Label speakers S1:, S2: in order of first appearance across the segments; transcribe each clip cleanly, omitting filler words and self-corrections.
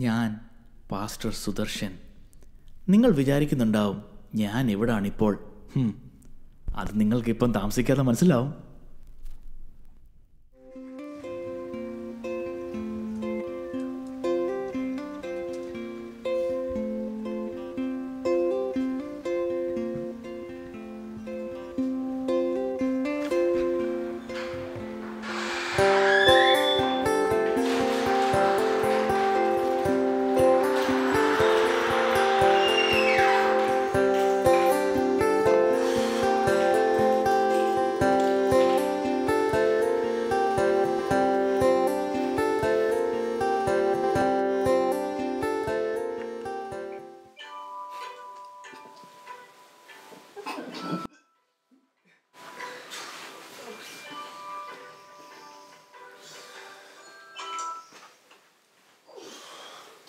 S1: ഞാൻ പാസ്റ്റർ സുദർശൻ. നിങ്ങൾ വിചാരിക്കുന്നുണ്ടാവും ഞാൻ എവിടാണിപ്പോൾ. അത് നിങ്ങൾക്കിപ്പം താമസിക്കാതെ മനസ്സിലാവും.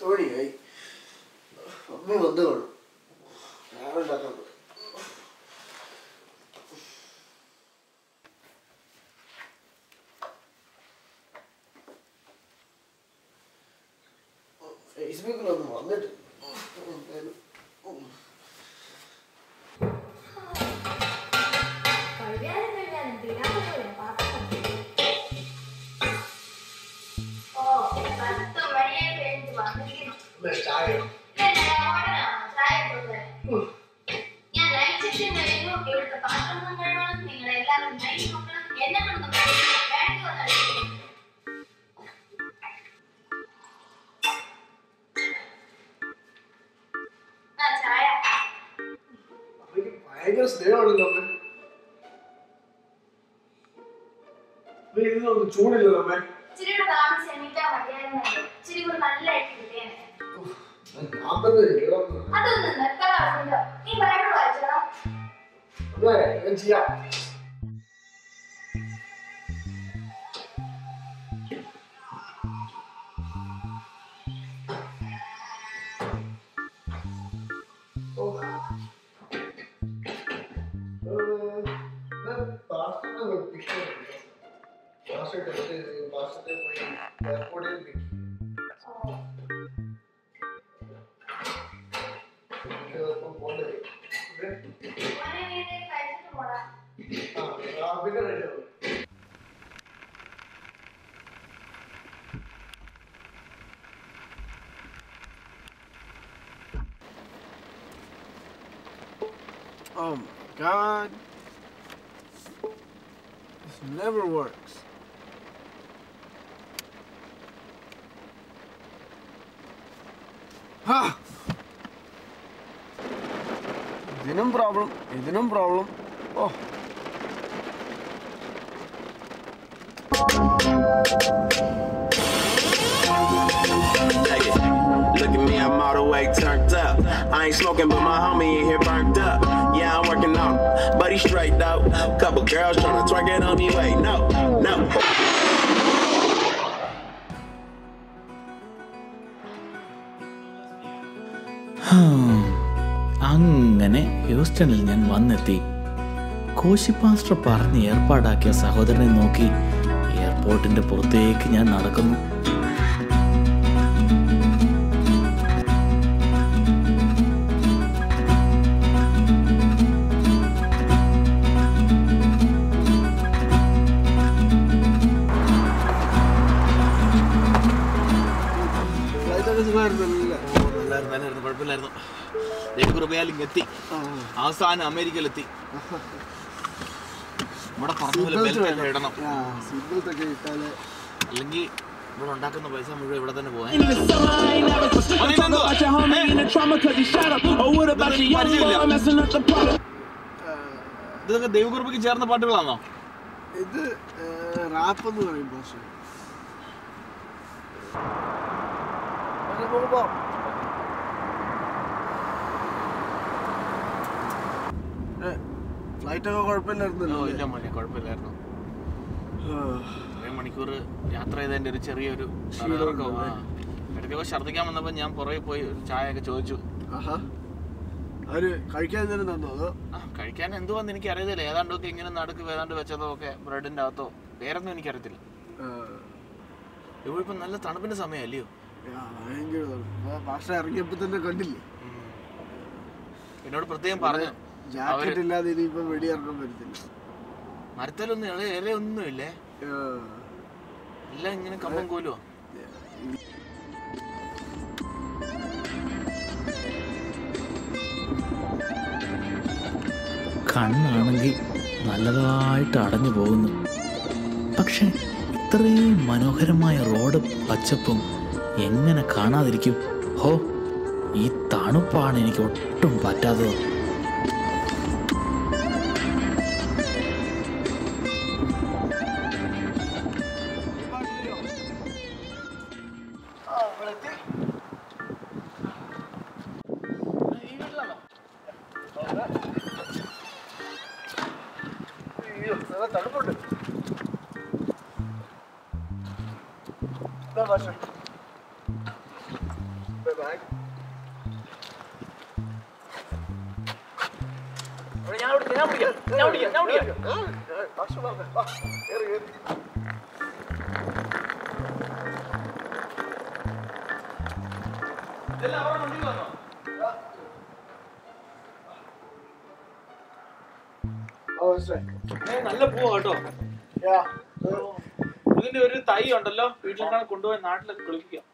S2: തോണിയായി അമ്മ വന്നു കാണും. ഞാനുണ്ടാക്കാൻ ഫേസ്ബുക്കിലൊന്നും വന്നിട്ട് ഭയങ്കര സ്നേഹമാണല്ലോ അമ്മ. ഇതിനൊന്നും ചൂടില്ലല്ലോ അമ്മ. ചെയ്യാം. Oh my God. This never works. ഇതിനും problem. Oh.
S3: Look at me, I'm all the way turned up. I ain't smoking, but my homie in here burnt up. Yeah, I'm working on him, but he straight though. Couple girls tryna twerk it on me, wait, no.
S1: അങ്ങനെ ഹ്യൂസ്റ്റണിൽ ഞാൻ വന്നെത്തി. Koshy pastor പറഞ്ഞ് ഏർപ്പാടാക്കിയ സഹോദരനെ നോക്കി എയർപോർട്ടിന്റെ പുറത്തേക്ക് ഞാൻ നടക്കുന്നു.
S4: കുഴപ്പമില്ലായിരുന്നു. എത്തി, അവസാനം അമേരിക്കയിലെത്തി. ഇവിടെ പറഞ്ഞ ഇടണം, അല്ലെങ്കിൽ ഇവിടെ ഉണ്ടാക്കുന്ന പൈസ മുഴുവൻ ഇവിടെ തന്നെ പോകാൻ. ഇതൊക്കെ ദൈവകുറുപ്പിക്ക് ചേർന്ന പാട്ടുകളാണോ?
S2: ഇത് റാപ്പ് എന്ന് പറയും. ഫ്ലൈറ്റൊക്കെ കുഴപ്പമില്ലായിരുന്നല്ലോ?
S4: ഇല്ല മോനെ, കുഴപ്പമില്ലായിരുന്നു. 3 മണിക്കൂർ യാത്ര ചെയ്തതിൻ്റെ ഒരു ചെറിയൊരു ഇടയ്ക്കൊക്കെ ഛർദ്ദിക്കാൻ വന്നപ്പോൾ ഞാൻ പുറകെ പോയി ഒരു ചായയൊക്കെ ചോദിച്ചു.
S2: അവര് കഴിക്കാൻ എന്തെങ്കിലും തന്നോ? അതോ
S4: കഴിക്കാൻ എന്തുവാന്ന് എനിക്ക് അറിയത്തില്ല. ഏതാണ്ടൊക്കെ ഇങ്ങനെ നടുക്ക് ഏതാണ്ട് വെച്ചതോ ഒക്കെ ബ്രെഡിൻ്റെ അകത്തോ, പേരൊന്നും എനിക്കറിയത്തില്ല. ഇവിടെ ഇപ്പം നല്ല തണുപ്പിൻ്റെ സമയമല്ലയോ,
S2: ഭയങ്കര ഭാഷ ഇറങ്ങിയപ്പോ തന്നെ കണ്ടില്ലേ.
S4: എന്നോട് പ്രത്യേകം പറഞ്ഞു
S2: ജാക്കറ്റ് ഇല്ലാതെ ഇനിയിപ്പോ വെളിയിറങ്ങാൻ പറ്റത്തില്ല.
S4: മരത്തിലൊന്നും ഇലയൊന്നും ഇല്ലേ, എല്ലാം ഇങ്ങനെ കമ്പം കോലുവാ.
S1: കണ്ണാണെങ്കിൽ നല്ലതായിട്ട് അടഞ്ഞു പോകുന്നു. പക്ഷെ ഇത്രയും മനോഹരമായ റോഡ് പച്ചപ്പും എങ്ങനെ കാണാതിരിക്കും? ഹോ, ഈ തണുപ്പാണ് എനിക്ക് ഒട്ടും പറ്റാത്തത്.
S2: തണുപ്പുണ്ട്. ഭാഷ
S4: നല്ല പൂവാ കേട്ടോ. ഇതിന്റെ ഒരു തൈ ഉണ്ടല്ലോ, വീട്ടിലേക്കാണ് കൊണ്ടുപോയി നാട്ടിലൊക്കെ കളിപ്പിക്കാം.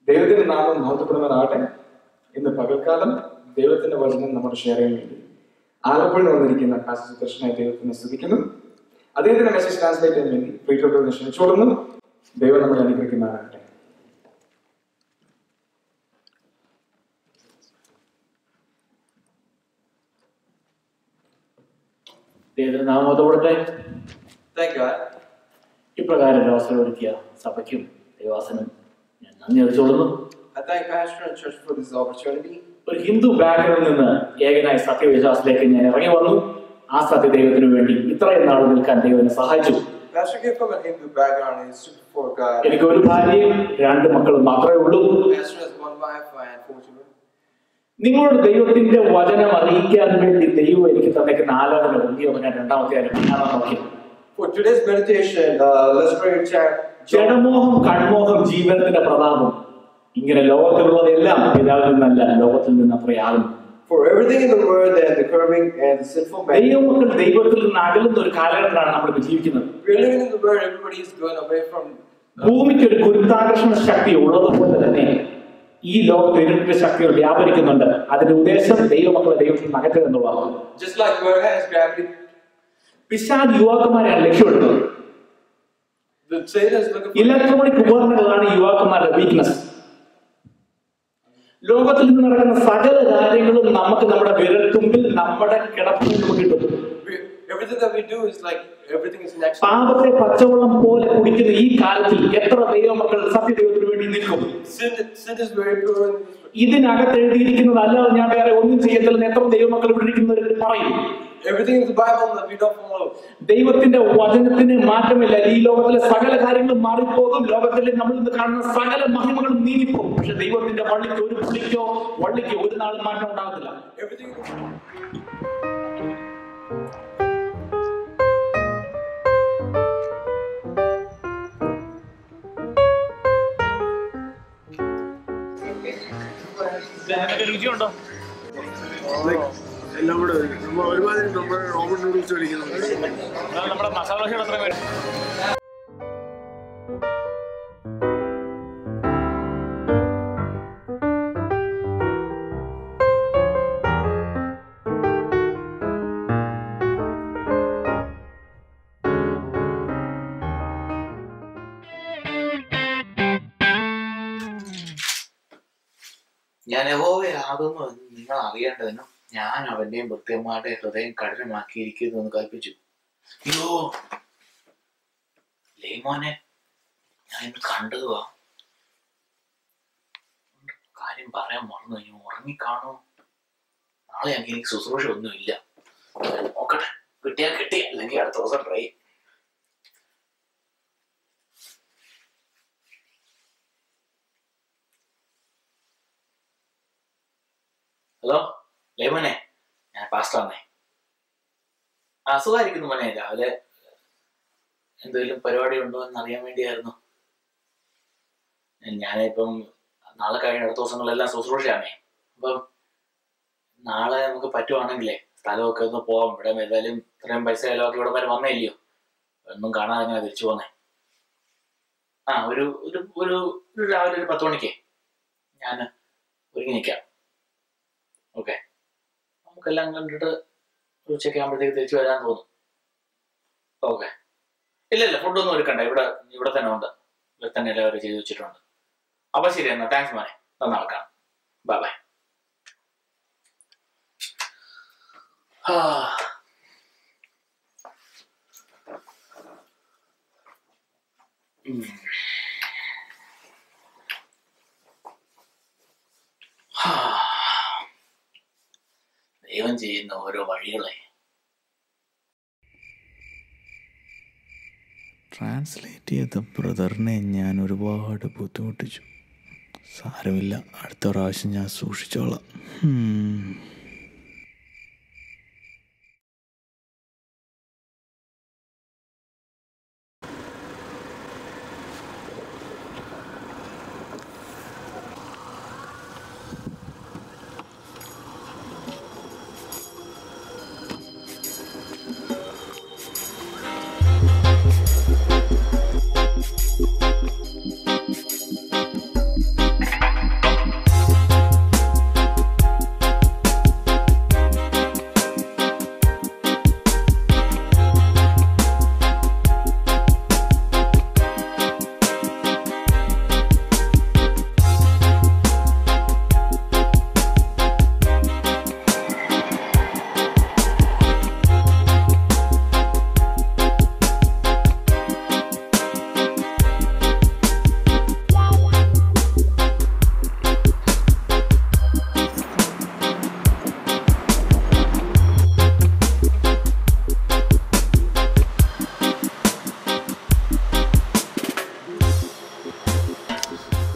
S5: ദൈവത്തിന്റെ നാമം മഹത്വപ്പെടുന്നതാകട്ടെ. ഇന്ന് പകൽക്കാലം ദൈവത്തിന്റെ വചനം നമ്മൾ ഷെയർ ചെയ്യാൻ വേണ്ടി ആലപ്പുഴയിൽ വന്നിരിക്കുന്ന പാസ്റ്റർ കൃഷ്ണനായി ദൈവത്തിനെ സ്തുതിക്കുന്നു. അദ്ദേഹത്തിന്റെ മെസ്സേജ് ട്രാൻസ്ലേറ്റ് ചെയ്യാൻ വേണ്ടി പ്രീറ്റോട് ക്ഷണിച്ചോടുന്നു. ദൈവം നമ്മളെ അനുഗ്രഹിക്കുന്നതാകട്ടെ.
S1: ദൈവത്തിന്റെ നാമത്തോടെ ഇപ്രകാരം ഒരു അവസരം ഒരുക്കിയ സഭയ്ക്കും ദൈവാസനും ഞാൻ നന്ദി അറിയിച്ചോളുന്നു. ഒരു ഹിന്ദു ബാക്ക്ഗ്രൗണ്ടിൽ നിന്ന് ഏകനായ സത്യവിശ്വാസത്തിലേക്ക് ഞാൻ ഇറങ്ങി വന്നു. ആ സത്യദൈവത്തിനു വേണ്ടി ഇത്രയും നാൾ നിൽക്കാൻ ദൈവനെ സഹായിച്ചു. എനിക്ക് ഒരു ഭാര്യയും 2 മക്കളും മാത്രമേ ഉള്ളൂ. നിങ്ങളോട് ദൈവത്തിന്റെ വചനം അറിയിക്കാൻ വേണ്ടി ദൈവം എനിക്ക് തന്നേക്കുന്ന ആലോചന ഞാൻ 2-ാമത്തെ ആരാണ് നോക്കിയത്.
S5: For today's meditation, let's pray and chant.
S1: ജഡമോഹം, കൺമോഹം, ജീവനത്തിന്റെ പ്രതാപം. ഇങ്ങനെ ലോകത്തിലുള്ളതെല്ലാം പിതാവിൽ നിന്നല്ല, ലോകത്തിൽ നിന്ന് അത്രയാകും.
S5: For everything in the world and the curving and the sinful man.
S1: ദൈവമക്കൾ ദൈവത്തിൽ നിന്ന് അകലുന്ന ഒരു കാലഘട്ടത്തിലാണ് നമ്മൾ ജീവിക്കുന്നത്.
S5: We are living in the world, everybody is going away from.
S1: ഭൂമിക്ക് ഒരു ഗുരുത്വാകർഷണ ശക്തി ഉള്ളതുപോലെ തന്നെ ഈ ലോകത്ത് ഇരുട്ടിന്റെ ശക്തികൾ വ്യാപരിക്കുന്നുണ്ട്. അതിന്റെ ഉദ്ദേശം ദൈവമക്കളെ ദൈവത്തിൽ നിന്ന് അകറ്റുക എന്നുള്ളതാണ്.
S5: Just like the earth has gravity.
S1: പിശാച് യുവാക്കന്മാരെയാണ് ലക്ഷ്യമിടുന്നത്. ഇലക്ട്രോണിക് ഉപകരണങ്ങളാണ് യുവാക്കന്മാരുടെ വീക്ക്നെസ്. ലോകത്തിൽ നിന്ന് നടക്കുന്ന സകല കാര്യങ്ങളും നമുക്ക് നമ്മുടെ വിരൽത്തുമ്പിൽ നമ്മുടെ കിടപ്പിൽ കിട്ടും. പാപത്തെ പച്ചവെള്ളം പോലെ കുടിക്കുന്ന ഈ കാലത്തിൽ എത്ര ദൈവമക്കൾ സത്യദൈവത്തിന് വേണ്ടി നിൽക്കും? ഇതിനകത്ത് എഴുതിയിരിക്കുന്നത് അല്ലാതെ ഞാൻ വേറെ ഒന്നും ചെയ്യത്തില്ലെന്ന് എത്ര ദൈവമക്കൾ ഇവിടെ ഇരിക്കുന്നവർ പറയും. ദൈവത്തിന്റെ വചനത്തിന് മാറ്റമില്ല. ഈ ലോകത്തിലെ സകല കാര്യങ്ങളും മാറിപ്പോകും. ലോകത്തിൽ നമ്മൾ ഇന്ന് കാണുന്ന സകല മഹിമകളും നീങ്ങിപ്പോകും. പക്ഷെ ദൈവത്തിന്റെ വള്ളിക്ക് ഒരു പുള്ളിക്കോ വള്ളിക്കോ ഒരു നാളും മാറ്റം ഉണ്ടാകത്തില്ല. രുചിയുണ്ടോ?
S2: എല്ലാം കൂടെ ഒരുമാതിരി നമ്മുടെ റോമൻ നൂഡിൽസ് കഴിക്കുന്നത്.
S4: നമ്മുടെ മസാല ദോശ അത്ര പേര് ഞാൻ യഹോവയാകുന്നു എന്ന് നിങ്ങൾ അറിയേണ്ടതിന് ഞാൻ അവന്റെയും ഭൃത്യന്മാരുടെ ഹൃദയം കഠിനമാക്കിയിരിക്കുന്നു എന്ന് കൽപ്പിച്ചു. അയ്യോ ലേമോനെ, ഞാൻ ഇന്ന് കണ്ടതുവാ. കാര്യം പറയാൻ മറന്നു. ഇനി ഉറങ്ങിക്കാണോ? നാളെ എനിക്ക് ശുശ്രൂഷ ഒന്നും ഇല്ല. നോക്കട്ടെ, കിട്ടിയാ കിട്ടി, അല്ലെങ്കിൽ അടുത്ത ദിവസം ട്രൈ. ഹലോ ലേമോനെ, ഞാൻ പാസ്റ്ററാണേ. അസുഖമായിരിക്കുന്നു മോനെ. രാവിലെ എന്തെങ്കിലും പരിപാടി ഉണ്ടോ എന്ന് അറിയാൻ വേണ്ടിയായിരുന്നു. ഞാനിപ്പം നാളെ കഴിഞ്ഞ അടുത്ത ദിവസങ്ങളെല്ലാം ശുശ്രൂഷയാണേ. അപ്പം നാളെ നമുക്ക് പറ്റുവാണെങ്കിലേ സ്ഥലമൊക്കെ ഒന്ന് പോവാം. ഇവിടെ ഏതായാലും ഇത്രയും പൈസ ചിലവൊക്കെ ഇവിടെ വരെ വന്നേല്ലയോ, ഒന്നും കാണാതെ അങ്ങനെ തിരിച്ചു പോന്നേ. ഒരു രാവിലെ ഒരു 10 മണിക്ക് ഞാൻ ഒരുങ്ങി നിൽക്കാം. ഓക്കെ, നമുക്കെല്ലാം കണ്ടിട്ട് ഉച്ചയ്ക്ക് ആകുമ്പോഴത്തേക്ക് തിരിച്ചു വരാൻ തോന്നും. ഓക്കെ, ഇല്ല ഫുഡൊന്നും ഒരുക്കണ്ട, ഇവിടെ തന്നെ ഉണ്ട്. ഇവിടെ തന്നെ എല്ലാവരും ചെയ്തു വെച്ചിട്ടുണ്ട്. അപ്പൊ ശരി എന്നാ, താങ്ക്സ് മോനെ, നന്നാക്കാം. Bye bye. ദൈവം ചെയ്യുന്ന ഓരോ വഴികളെ.
S6: ട്രാൻസ്ലേറ്റ് ചെയ്ത ബ്രദറിനെ ഞാൻ ഒരുപാട് ബുദ്ധിമുട്ടിച്ചു. സാരമില്ല, അടുത്ത പ്രാവശ്യം ഞാൻ സൂക്ഷിച്ചോളാം.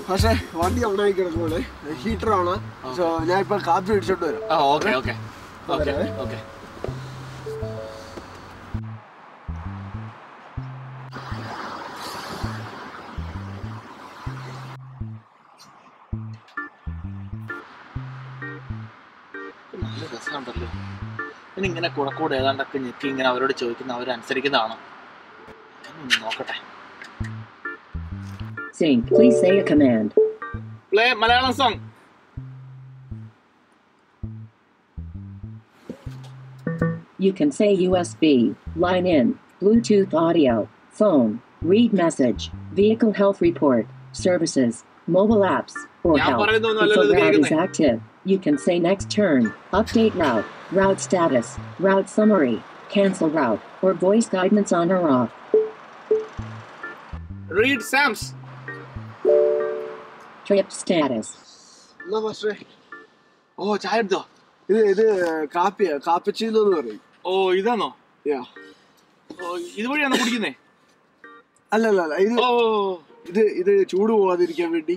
S2: പക്ഷേ വണ്ടി ഓണായി കിടക്കുമ്പോൾ ഹീറ്റർ ആണ്. സോ ഞാൻ ഇപ്പൊ കാപ്പി പിടിച്ചോണ്ട് വരാം.
S4: Okay okay okay okay. നല്ല രസമുണ്ടല്ലോ. ഇങ്ങനെ കൂടെ ഏതാണ്ടൊക്കെ ഞെക്കി ഇങ്ങനെ അവരോട് ചോദിക്കുന്ന അവരനുസരിക്കുന്നതാണോ? നോക്കട്ടെ.
S7: Sing, please say a command.
S4: Play Malayalam song.
S7: You can say USB, line in, Bluetooth audio, phone, read message, vehicle health report, services, mobile apps, or help. If a route is active, you can say next turn, update route status, route summary, cancel route, or voice guidance on or off.
S4: Read Sams.
S7: Trip status.
S2: എന്നാ പക്ഷേ
S4: ചായ എടുത്തോ?
S2: ഇത് കാപ്പിച്ചീന്ന് പറയും.
S4: ഇതാണോ? ഇതുവഴിയാണോ കുടിക്കുന്നേ?
S2: അല്ല ഇത് ചൂട് പോവാതിരിക്കാൻ വേണ്ടി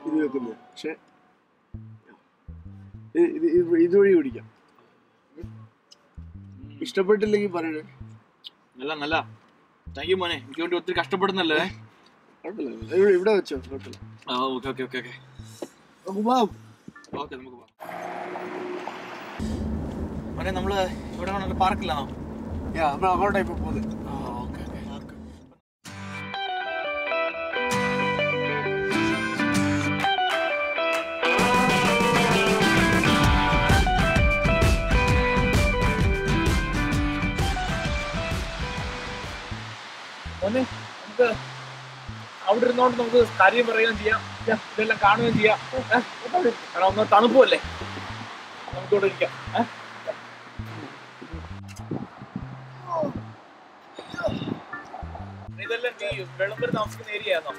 S2: ഇത് വെക്കുന്നത്. പക്ഷെ ഇതുവഴി കുടിക്കാം. ഇഷ്ടപ്പെട്ടില്ലെങ്കിൽ പറയണേ.
S4: നല്ല താങ്ക് യു മോനെ, എനിക്ക് വേണ്ടി ഒത്തിരി കഷ്ടപ്പെടുന്നല്ലേ.
S2: ഇവിടെ വെച്ചോ, കുഴപ്പമില്ല.
S4: Okay okay okay okay okay, നമുക്ക് പോവാം. മോനെ, നമ്മള് ഇവിടെ പാർക്കിലാണോ?
S2: നമ്മൾ അങ്ങോട്ടാ ഇപ്പൊ പോകുന്നത്.
S4: Okay okay. മോനെ, നമുക്ക് അവിടെ ഇരുന്നോണ്ട് നമുക്ക് കാര്യം പറയുകയും ചെയ്യാം, ഇതെല്ലാം കാണുകയും ചെയ്യാം. കാരണം ഒന്ന് തണുപ്പല്ലേ, നമുക്കിവിടെ ഇരിക്കാം. ഇതെല്ലാം നീ വെളുമ്പര് താമസിക്കുന്ന ഏരിയ ആണോ?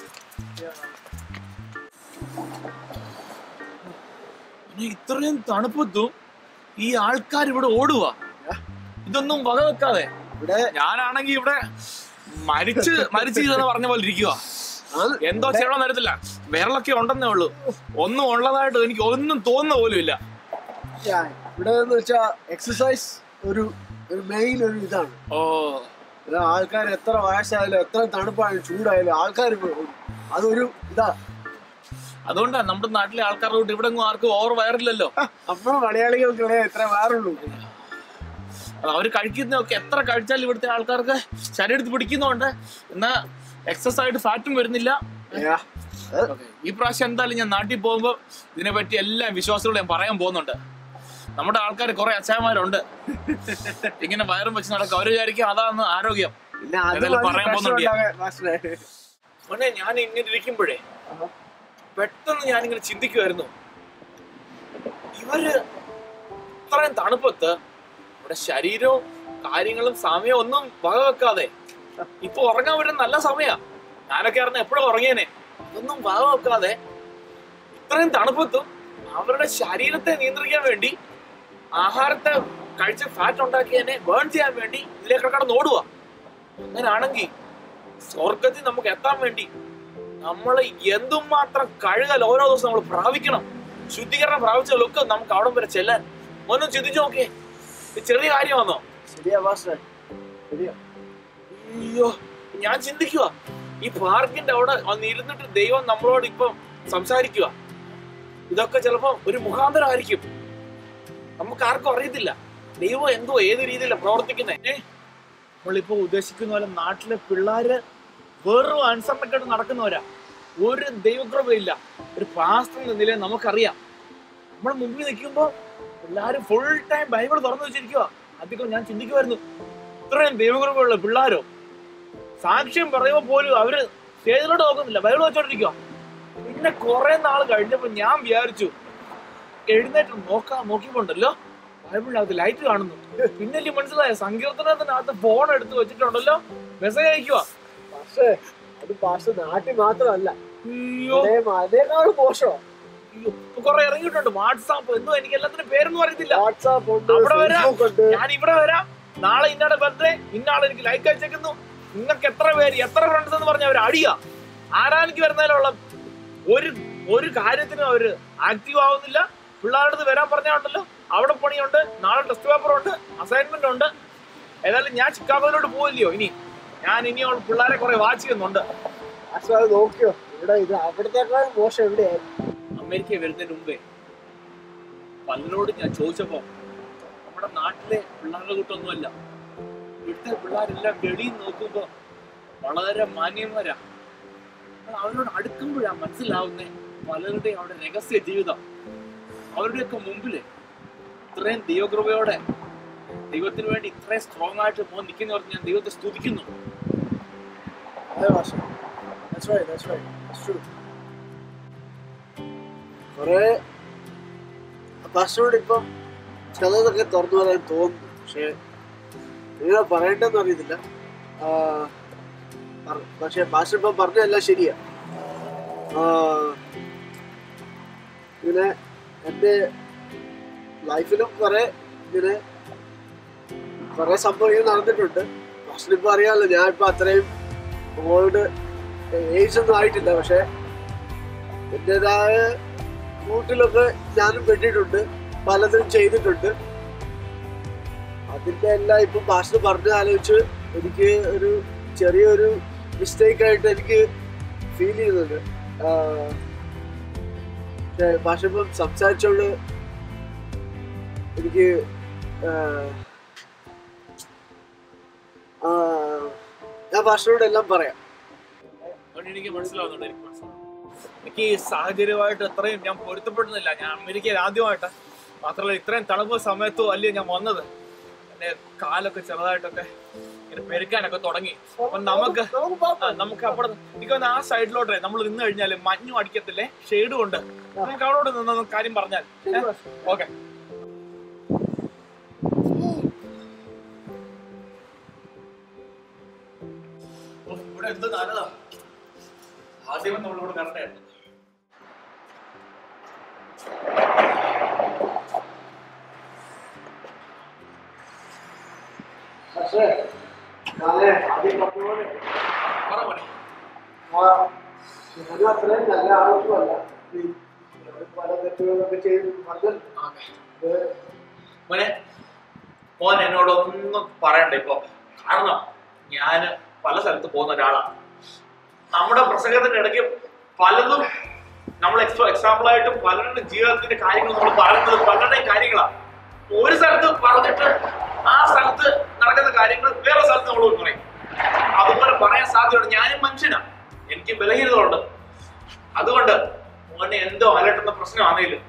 S4: ഇത്രയും തണുപ്പത്തും ഈ ആൾക്കാർ ഇവിടെ ഓടുക, ഇതൊന്നും വകവെക്കാതെ. ഞാനാണെങ്കി ഇവിടെ മരിച്ച് പറഞ്ഞ പോലെ ഇരിക്കുക. എന്തോ ചെയ്യണമെന്ന് അറിയത്തില്ല. വിരളൊക്കെ ഉണ്ടെന്നേ ഉള്ളൂ, ഒന്നും ഉള്ളതായിട്ട് എനിക്ക് ഒന്നും തോന്നുന്ന പോലും ഇല്ല.
S2: ഇവിടെ വെച്ചാ എക്സസൈസ് ഒരു മെയിൻ ഒരു ഇതാണ്. ആൾക്കാർ എത്ര വയസ്സായാലും എത്ര തണുപ്പായാലും ചൂടായാലും ആൾക്കാർ അതൊരു ഇതാ.
S4: അതുകൊണ്ടാ നമ്മുടെ നാട്ടിലെ ആൾക്കാരോട് ഇവിടെ ആർക്കും ഓവർ വയറില്ലല്ലോ.
S2: നമ്മൾ മലയാളികൾക്കിടെ എത്ര വയറുള്ളൂ.
S4: അവര് കഴിക്കുന്നതൊക്കെ എത്ര കഴിച്ചാലും ഇവിടുത്തെ ആൾക്കാർക്ക് ശരീരത്തിൽ പിടിക്കുന്നുണ്ട്, എന്നാ എക്സസ് ആയിട്ട് ഫാറ്റും വരുന്നില്ല. ഈ പ്രാവശ്യം എന്തായാലും ഞാൻ നാട്ടിൽ പോകുമ്പോ ഇതിനെ പറ്റി എല്ലാ വിശ്വാസങ്ങളും ഞാൻ പറയാൻ പോകുന്നുണ്ട്. നമ്മുടെ ആൾക്കാർ കുറെ അച്ഛന്മാരുണ്ട് ഇങ്ങനെ വയറും വെച്ച് നടക്കും. അവര് വിചാരിക്കും അതാണ് ആരോഗ്യം. പറയാൻ പോകുന്നുണ്ട്. ഞാൻ ഇങ്ങനെ ഇരിക്കുമ്പോഴേ പെട്ടെന്ന് ഞാനിങ്ങനെ ചിന്തിക്കുമായിരുന്നു, ഇവര് ഇത്രയും തണുപ്പത്ത് ഇവിടെ ശരീരവും കാര്യങ്ങളും സമയവും ഒന്നും വകവെക്കാതെ ഇപ്പൊ ഉറങ്ങാൻ വരുന്ന നല്ല സമയാ. ഞാനൊക്കെ അറിഞ്ഞ എപ്പോഴും ഉറങ്ങിയേനെ. ഇതൊന്നും വകവെക്കാതെ ഇത്രയും തണുപ്പത്തും അവരുടെ ശരീരത്തെ നിയന്ത്രിക്കാൻ വേണ്ടി ആഹാരത്തെ കഴിച്ച് ഫാറ്റ് ഉണ്ടാക്കിയതിനെ ബേൺ ചെയ്യാൻ വേണ്ടി ഇതിലേക്ക് കടന്ന് ഓടുക. അങ്ങനാണെങ്കിൽ സ്വർഗത്തിൽ നമുക്ക് എത്താൻ വേണ്ടി നമ്മൾ എന്തുമാത്രം കഴുകൽ ഓരോ ദിവസം നമ്മൾ പ്രാപിക്കണം. ശുദ്ധീകരണം പ്രാപിച്ചാലൊക്കെ നമുക്ക് അവിടെ വരെ ചെല്ലാൻ. ഒന്നും ചിന്തിച്ചു നോക്കേ, ചെറിയ കാര്യമാണോ? അയ്യോ, ഞാൻ ചിന്തിക്കുക ഈ പാർക്കിന്റെ അവിടെ ഇരുന്നിട്ട് ദൈവം നമ്മളോട് ഇപ്പം സംസാരിക്കുക. ഇതൊക്കെ ചിലപ്പോ ഒരു മുഖാന്തരമായിരിക്കും, നമുക്ക് ആർക്കും അറിയത്തില്ല. ദൈവം എന്തോ ഏത് രീതിയിലാണ് പ്രവർത്തിക്കുന്നത്. നമ്മളിപ്പോ ഉദ്ദേശിക്കുന്ന പോലെ നാട്ടിലെ പിള്ളേര് വെറും അനുസരണക്കേട് നടക്കുന്നവരാ. ഒരു ദൈവകൃപയില്ല. ഒരു പാസ്റ്റർ എന്ന നിലയിൽ നമുക്കറിയാം, നമ്മൾ മുമ്പിൽ നിൽക്കുമ്പോ എല്ലാരും ഫുൾ ടൈം ബൈബിൾ തുറന്നു വെച്ചിരിക്കുക. അധികം ഞാൻ ചിന്തിക്കുമായിരുന്നു, ഇത്രയും ദൈവകൃപയുള്ള പിള്ളേരോ സാക്ഷ്യം പറയുമ്പോ പോലും അവര് സ്റ്റേജിലോട്ട് നോക്കുന്നില്ല, ബൈബിൾ വെച്ചോണ്ടിരിക്കുക. പിന്നെ കുറെ നാൾ കഴിഞ്ഞപ്പോ ഞാൻ വിചാരിച്ചു, എഴുന്നേറ്റ് നോക്കിപ്പോണ്ടല്ലോ ബൈബിളിനകത്ത് ലൈറ്റ് കാണുന്നു. പിന്നെ എനിക്ക് മനസ്സിലായ സങ്കീർത്തനത്തിനകത്ത് ഫോൺ എടുത്ത് വെച്ചിട്ടുണ്ടല്ലോ, മെസ്സേജ് അയക്കുക.
S2: പക്ഷേ അത് പാസ്റ്റർ നാട്ടിൽ മാത്രമല്ല, അതേക്കാളും മോശം
S4: കുറെ ഇറങ്ങിയിട്ടുണ്ട്. വാട്സാപ്പ് എന്തോ എനിക്ക് എല്ലാത്തിനും പേരൊന്നും അറിയത്തില്ല.
S2: അവിടെ
S4: വരാം, ഞാൻ ഇവിടെ വരാം, നാളെ ഇന്നാടെ ബർത്ത്ഡേ, ഇന്നാളെ എനിക്ക് ലൈക്ക് അയച്ചേക്കുന്നു, നിങ്ങൾക്ക് എത്ര പേര് എത്ര ഫ്രണ്ട്സ് എന്ന് പറഞ്ഞ അവർ അടിയ. ആരാനിക്ക് വരുന്നതിലുള്ള ഒരു കാര്യത്തിനും അവര് ആക്റ്റീവ് ആവുന്നില്ല. പിള്ളേരുടെ അടുത്ത് വരാൻ പറഞ്ഞുണ്ടല്ലോ, അവിടെ പണിയുണ്ട്, നാളെ ടെസ്റ്റ് പേപ്പർ ഉണ്ട്, അസൈൻമെന്റ് ഉണ്ട്. ഏതായാലും ഞാൻ ചിക്കാഗോയിലോട്ട് പോവില്ലയോ ഇനി. ഞാൻ ഇനിയുള്ള പിള്ളേരെ കുറെ വാച്ച് ചെയ്യുന്നുണ്ട്.
S2: നോക്കിയോ ഇവിടെ ഇത് അവിടത്തേക്കാൾ മോശം എവിടെയായിരുന്നു.
S4: അമേരിക്ക വരുന്നതിന് മുമ്പേ പലരോട് ഞാൻ ചോദിച്ചപ്പോ നമ്മുടെ നാട്ടിലെ പിള്ളേരുടെ കൂട്ടൊന്നുമല്ല, ഇവിടുത്തെ പിള്ളേരെല്ലാം വെളിയിൽ നോക്കുമ്പോ വളരെ മാന്യന്മാരാ. അവരോട് അടുക്കുമ്പോഴാ മനസ്സിലാവുന്നേ പലരുടെയും അവിടെ രഹസ്യ ജീവിതം. അവരുടെയൊക്കെ മുമ്പില് ഇത്രയും ദൈവകൃപയോടെ ദൈവത്തിന് വേണ്ടി ഇത്രയും സ്ട്രോങ് ആയിട്ട് നിൽക്കുന്നവർ ഞാൻ ദൈവത്തെ സ്തുതിക്കുന്നു.
S2: കൊറേ പാസ്റ്ററോട് ഇപ്പം ചിലതൊക്കെ തുറന്നു പറയാൻ തോന്നുന്നു, പക്ഷെ നിങ്ങൾ പറയണ്ടെന്ന് അറിയത്തില്ല. പക്ഷെ പാസ്റ്റർ ഇപ്പം പറഞ്ഞതെല്ലാം ശരിയാ. ഇങ്ങനെ എൻ്റെ ലൈഫിലും കുറെ സംഭവങ്ങൾ നടന്നിട്ടുണ്ട്. പാസ്റ്ററിനിപ്പോൾ അറിയാമല്ലോ, ഞാനിപ്പോൾ അത്രയും ഓൾഡ് ഏജ് ഒന്നും ആയിട്ടില്ല, പക്ഷെ എൻ്റെതായ കൂട്ടിലൊക്കെ ഞാനും പെട്ടിട്ടുണ്ട്, പലതും ചെയ്തിട്ടുണ്ട്. അതിൻ്റെ എല്ലാം ഇപ്പം പാസ്റ്റർ പറഞ്ഞ് ആലോചിച്ച് എനിക്ക് ഒരു ചെറിയൊരു മിസ്റ്റേക്ക് ആയിട്ട് എനിക്ക് ഫീൽ ചെയ്യുന്നുണ്ട്. പക്ഷെ പാസ്റ്റർ ഇപ്പം സംസാരിച്ചോണ്ട് എനിക്ക് ഞാൻ പാസ്റ്ററോട് എല്ലാം പറയാം.
S4: എനിക്ക് മനസ്സിലാവുന്നുണ്ട്, എനിക്ക് ഈ സാഹചര്യമായിട്ട് എത്രയും ഞാൻ പൊരുത്തപ്പെടുന്നില്ല. ഞാൻ അമേരിക്കയിൽ ആദ്യമായിട്ട്, മാത്രമല്ല ഇത്രയും തണുപ്പ് സമയത്തും അല്ലേ ഞാൻ വന്നത്. എന്റെ കാലൊക്കെ ചെറുതായിട്ടൊക്കെ ഇങ്ങനെ പെരുക്കാനൊക്കെ തുടങ്ങി. അപ്പൊ നമുക്ക് അവിടെ എനിക്ക് ആ സൈഡിലോട്ടേ നമ്മൾ നിന്ന് കഴിഞ്ഞാല് മഞ്ഞും അടിക്കത്തില്ലേ, ഷെയ്ഡും ഉണ്ട്. നമുക്ക് അവിടെ നിന്ന് കാര്യം പറഞ്ഞാൽ ഓക്കെ. ഇവിടെ എന്ത് നല്ലതാ. ആദ്യമേ നമ്മളിവിടെ കറണ്ടായിരുന്നു.
S2: പക്ഷേ ഞാനേ ആദ്യം പറഞ്ഞപോലെ ഞാനും അത്രയും നല്ല ആളൊന്നുമല്ല. പല തെറ്റുകളൊക്കെ ചെയ്ത്
S1: മോൻ എന്നോടൊന്നും പറയണ്ട ഇപ്പൊ. കാരണം ഞാൻ പല സ്ഥലത്ത് പോകുന്ന ഒരാളാണ്. നമ്മുടെ പ്രസംഗത്തിന്റെ ഇടയ്ക്ക് പലതും നമ്മൾ എക്സാമ്പിളായിട്ടും പലരുടെ ജീവിതത്തിന്റെ കാര്യങ്ങൾ നമ്മൾ പറയുന്നത് പലരുടെയും കാര്യങ്ങളാണ്. ഒരു സ്ഥലത്ത് പറഞ്ഞിട്ട് ആ സ്ഥലത്ത് നടക്കുന്ന കാര്യങ്ങൾ വേറെ സ്ഥലത്ത് നമ്മൾ പറയും. അതുപോലെ പറയാൻ സാധ്യതയുണ്ട്. ഞാനും മനുഷ്യനാണ്, എനിക്ക് ബലഹീനതകളുണ്ട്. അതുകൊണ്ട് മോനെ എന്തോ അലട്ടുന്ന പ്രശ്നമാണെങ്കിലും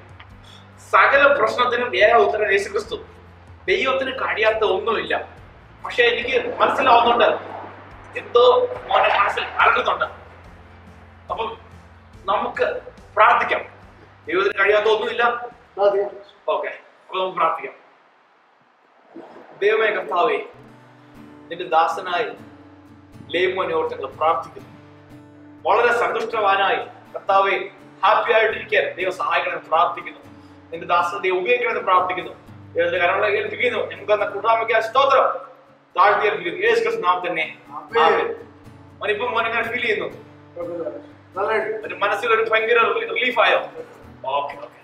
S1: സകല പ്രശ്നത്തിനും ഏക ഉത്തരം യേശുക്രിസ്തു. ദൈവത്തിന് കഴിയാത്ത ഒന്നുമില്ല. പക്ഷെ എനിക്ക് മനസ്സിലാവുന്നുണ്ട് എന്തോ മോനെ മനസ്സിൽ അലട്ടുന്നുണ്ട്. അപ്പം നമുക്ക് പ്രാർത്ഥിക്കാം. ദൈവത്തിന് കഴിയാത്ത ഒന്നുമില്ല. ഓക്കെ, അപ്പൊ നമുക്ക് പ്രാർത്ഥിക്കാം. ദൈവമേ കർത്താവേ, നിന്റെ ദാസനായി ലേമോനെ ഓർത്ത് ഞങ്ങൾ പ്രാർത്ഥിക്കുന്നു. വളരെ സന്തുഷ്ടവാനായി കർത്താവെ ഹാപ്പി ആയിട്ടിരിക്കാൻ ദൈവം സഹായിക്കണമെന്ന് പ്രാർത്ഥിക്കുന്നു. നിന്റെ ദാസനെ ഉപയോഗിക്കണമെന്ന് പ്രാർത്ഥിക്കുന്നു. ദൈവത്തിന്റെ കരങ്ങളെ ഏൽപ്പിക്കുന്നു. ഞങ്ങൾക്ക് എന്ന കൂട്ടായ്മയ്ക്ക് സ്തോത്രം താഴ്ത്തി ഏൽപ്പിക്കുന്നു. യേശു ക്രിസ്തു നാമത്തിൽ തന്നെ ആമേൻ. മോനിപ്പം മോനെങ്ങനെ ഫീൽ ചെയ്യുന്നു? ഒരു മനസ്സിലൊരു ഭയങ്കര റിലീഫായോ? Okay okay.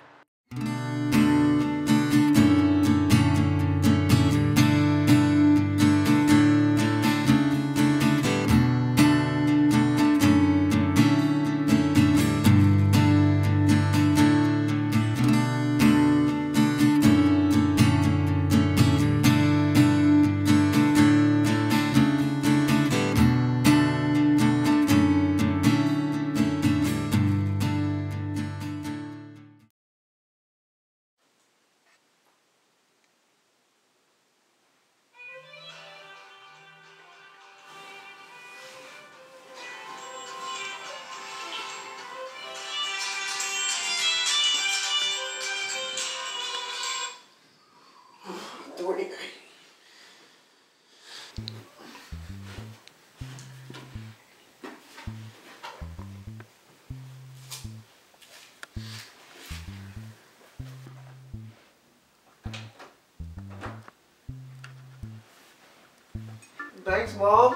S2: Thanks mom.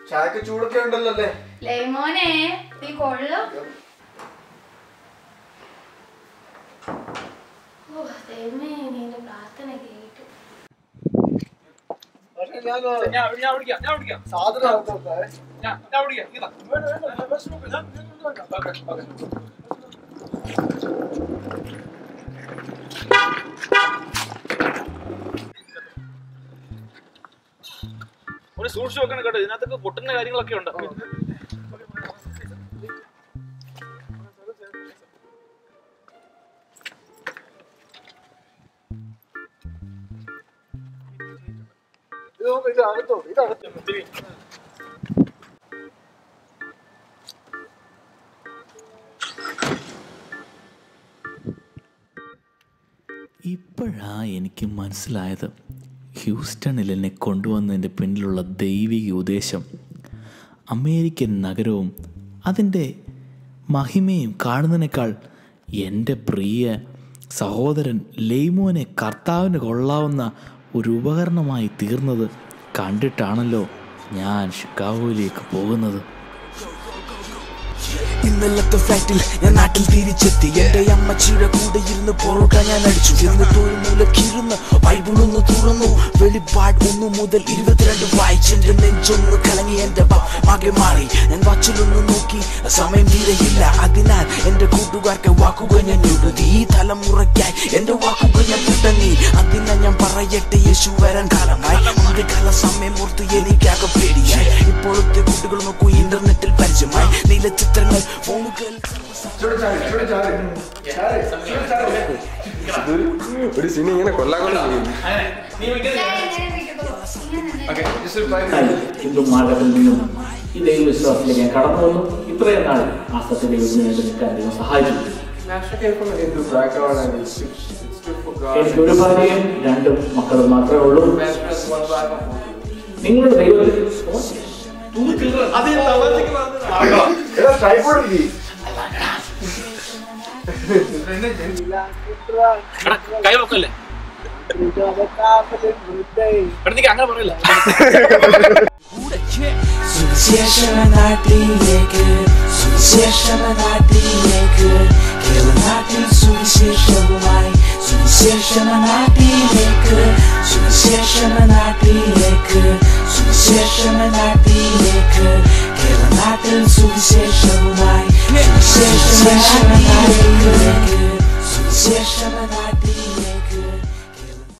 S2: ചായക്ക് ചൂടൊക്കെ ഉണ്ടല്ലോ അല്ലേ?
S8: ലേമോനെ നീ കൊള്ളു. ദൈവമേ നിന്റെ പ്രാർത്ഥന കേട്ടു.
S1: സൂക്ഷിച്ചു വെക്കണം കേട്ടോ, ഇതിനകത്തൊക്കെ പൊട്ടുന്ന കാര്യങ്ങളൊക്കെ ഉണ്ട്.
S6: ഇപ്പോഴാ എനിക്ക് മനസ്സിലായത് ഹ്യൂസ്റ്റണിൽ എന്നെ കൊണ്ടുവന്നതിൻ്റെ പിന്നിലുള്ള ദൈവിക ഉദ്ദേശം. അമേരിക്കൻ നഗരവും അതിൻ്റെ മഹിമയും കാണുന്നതിനേക്കാൾ എൻ്റെ പ്രിയ സഹോദരൻ ലേമോനെ കർത്താവിന് കൊള്ളാവുന്ന ഒരു ഉപകരണമായി തീർന്നത് കണ്ടിട്ടാണല്ലോ ഞാൻ ഷിക്കാഗോയിലേക്ക് പോകുന്നത്.
S9: ഇന്നലത്തെ ഫ്ലൈറ്റിൽ ഞാൻ നാട്ടിൽ തിരിച്ചെത്തി. എന്റെ അമ്മച്ചിയുടെ കൂടെ ഇരുന്ന് പൊറോട്ട ഞാൻ അടിച്ചു. എന്നിട്ട് ഒരു മൂലക്കിരുന്ന് ബൈബിളൊന്ന് തുറന്നു. വെളിപ്പാട് 1 മുതൽ 22 വായിച്ചെന്റെ നെഞ്ചൊന്ന് കലങ്ങി. എന്റെ മകെ മാറി. ഞാൻ വാച്ചിലൊന്ന് നോക്കി, സമയം തീരെയില്ല. അതിനാൽ എന്റെ കൂട്ടുകാർക്ക് വാക്കുകൾ ഞാൻ എഴുതി. ഈ തലമുറയ്ക്കായി എന്റെ വാക്കുകൾ ഞാൻ തുടങ്ങി. അതിനാൽ ഞാൻ പറയട്ടെ, യേശു വരാൻ കാലമായി. എന്റെ കാല സമയം ഓർത്ത് എനിക്കാകെ പേടിയായി. ഇപ്പോഴത്തെ കുട്ടികൾ നോക്കൂ, ഇന്റർനെറ്റിൽ പരിചയമായി. നീല ചിത്രങ്ങൾ
S5: ഒരു സിനി ഇങ്ങനെ കൊല്ലാകൊല്ല
S1: മാർഗത്തിൽ നിന്നും ഈ ദൈവവിശ്വാസത്തിലേക്ക് ഞാൻ കടന്നു വന്നു. ഇത്രയും നാൾ ആ സത്യദൈവത്തിന് വേണ്ടി നിൽക്കാൻ ദൈവം സഹായിച്ചു. എനിക്ക് ഒരു ഭാര്യയും 2 മക്കളും മാത്രമേ ഉള്ളൂ. നിങ്ങളുടെ ദൈവത്തിൽ
S4: കൈ വെക്കല്ലേ? അങ്ങനെ പറയില്ല.
S9: സുവിശേഷനാട്ടിലേക്ക് സുവിശേഷനാട്ടിലേക്ക് കേരളനാട്ടിൽ സുവിശേഷവുമായി സുവിശേഷനാട്ടിലേക്ക് സുവിശേഷനാട്ടിലേക്ക് സുവിശേഷനാട്ടിലേക്ക് കേരളനാട്ടിൽ സുവിശേഷവുമായി സുവിശേഷനാട്ടിലേക്ക്